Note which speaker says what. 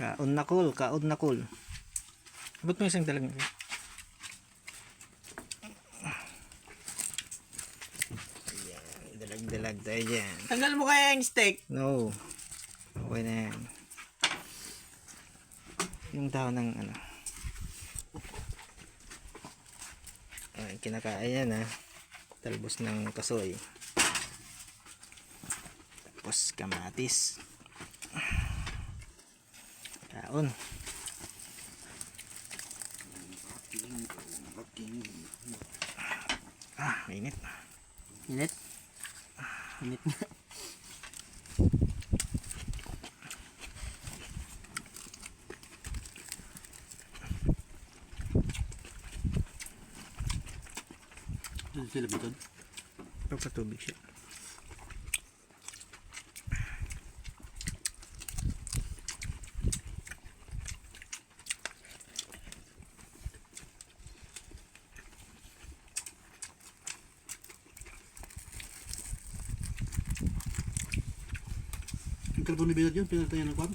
Speaker 1: Kaon na kul, kaon na kul. Abot mo isang dalag. Dalag tayo dyan.
Speaker 2: Tanggal mo kaya yung steak?
Speaker 1: No. Okay na yan. Yung dahon ng ano. Ay, kinakain yan ha. Talbos ng kasoy. Tapos kamatis. Kaon. Mainit.
Speaker 2: Init? Init na. Sila bitod?
Speaker 1: Papatubig siya.
Speaker 2: Yung carbon ni Binad yun, pinatay ng kwan?